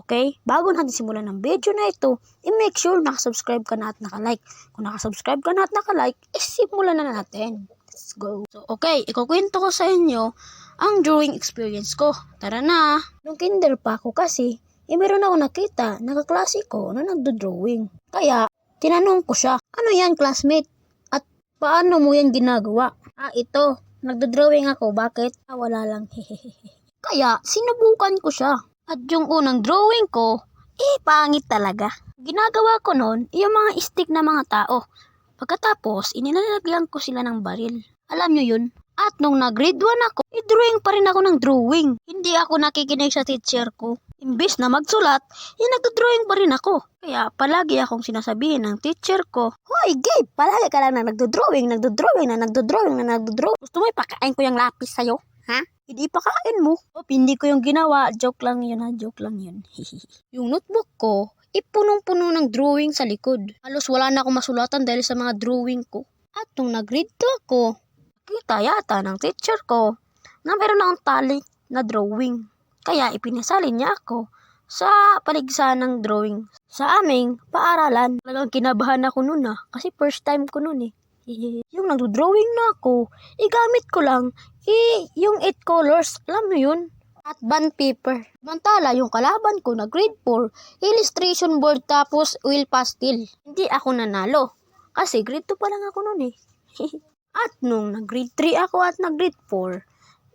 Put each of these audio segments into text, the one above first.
Okay? Bago natin simulan ng video na ito, i-make sure nakasubscribe ka na at nakalike. Kung nakasubscribe ka na at nakalike, simulan na natin. Let's go. So, okay, ikukwento ko sa inyo ang drawing experience ko. Tara na! Nung kinder pa ako kasi, meron ako nakita, nakaklase ko na nagdo-drawing. Kaya, tinanong ko siya, ano yan classmate? At paano mo yan ginagawa? Ito, nagdo-drawing ako. Bakit? Wala lang. Kaya, sinubukan ko siya. At yung unang drawing ko, pangit talaga. Ginagawa ko noon, yung mga stick na mga tao. Pagkatapos, inilalagyan ko sila ng baril. Alam nyo yun? At nung nag-grade 1 ako, drawing pa rin ako ng drawing. Hindi ako nakikinig sa teacher ko. Imbis na magsulat, nagdo-drawing pa rin ako. Kaya palagi akong sinasabihin ng teacher ko, "Hoy, Gabe, palagi ka lang na nagdo-drawing. Gusto mo ipakain ko yung lapis sa'yo? Ha? Hindi pakain mo." Hindi ko yung ginawa. Joke lang yun. Yung notebook ko, punong-puno ng drawing sa likod. Halos wala na akong masulatan dahil sa mga drawing ko. At nung nag-grade 2 ako, kita yata ng teacher ko na meron akong tali na drawing. Kaya ipinasali niya ako sa paligsahan ng drawing sa aming paaralan. Talagang kinabahan ako noon kasi first time ko noon Yung nagdo-drawing na ako, gamit ko lang yung 8 colors, alam mo yun? At bond paper. Mantala yung kalaban ko na grade 4, illustration board tapos oil pastel. Hindi ako nanalo kasi grade 2 pa lang ako noon At nung nag-grade 3 ako at nag-grade 4,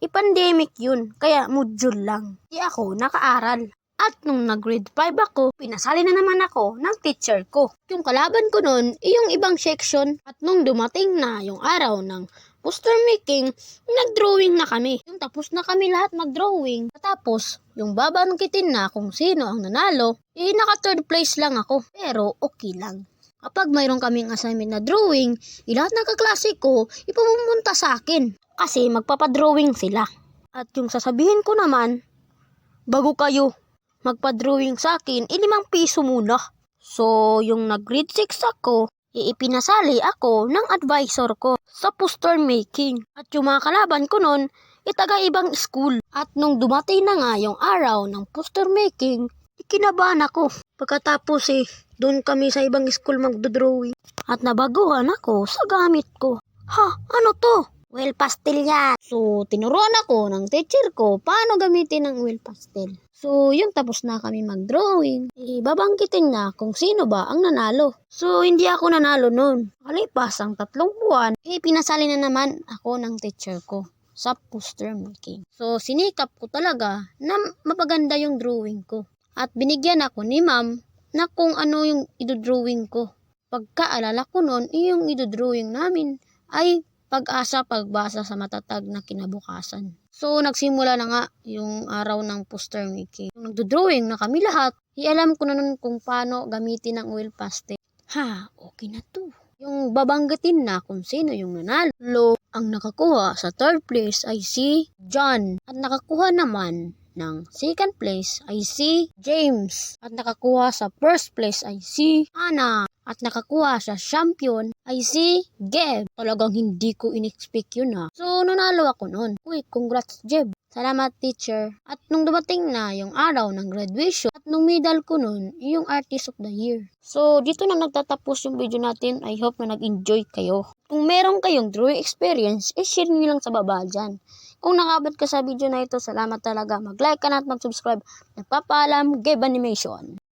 pandemic yun, kaya module lang. Hindi ako nakaaral. At nung nag-grade 5 ako, pinasali na naman ako ng teacher ko. Yung kalaban ko nun, yung ibang section. At nung dumating na yung araw ng poster making, nag-drawing na kami. Yung tapos na kami lahat mag-drawing. Tapos, yung babangkitin na kung sino ang nanalo, naka-third place lang ako. Pero okay lang. Kapag mayroon kaming assignment na drawing, lahat ng kaklase ko, ipumunta sa akin. Kasi magpapadrawing sila. At yung sasabihin ko naman, bago kayo magpa-drawing sa akin, 5 piso muna. So, yung nag-grade 6 ako, ipinasali ako ng advisor ko sa poster making. At yung mga kalaban ko nun, taga-ibang school. At nung dumating na nga yung araw ng poster making, kinabahan ako. Pagkatapos doon kami sa ibang school magdo-drawing. At nabaguhan ako sa gamit ko. Ano to? Oil pastel yan. So, tinuruan ako ng teacher ko paano gamitin ang oil pastel. So, yung tapos na kami mag-drawing, babangkitin na kung sino ba ang nanalo. So, hindi ako nanalo nun. Kalipas ang 3 buwan, pinasali na naman ako ng teacher ko sa poster making. So, sinikap ko talaga na mapaganda yung drawing ko. At binigyan ako ni ma'am na kung ano yung idodrawing ko. Pagkaalala ko nun, yung idodrawing namin ay pag-asa pagbasa sa matatag na kinabukasan. So, nagsimula na nga yung araw ng poster making. Nung nagdo-drawing na kami lahat, alam ko na nun kung paano gamitin ang oil pastel. Okay na to. Yung babanggitin na kung sino yung nanalo. Ang nakakuha sa 3rd place ay si John. At nakakuha naman ng 2nd place ay si James. At nakakuha sa 1st place ay si Anna. At nakakuha sa champion ay si Geb. Talagang hindi ko in-expect yun So, nanalo ako nun. Uy, congrats Jeb. Salamat teacher. At nung dumating na yung araw ng graduation, at nung medal ko nun, yung artist of the year. So, dito na nagtatapos yung video natin. I hope na nag-enjoy kayo. Kung meron kayong drawing experience, share nyo lang sa baba dyan. Kung nakabot ka sa video na ito, salamat talaga. Mag-like ka na at mag-subscribe. Nagpapaalam, Gabe Animation.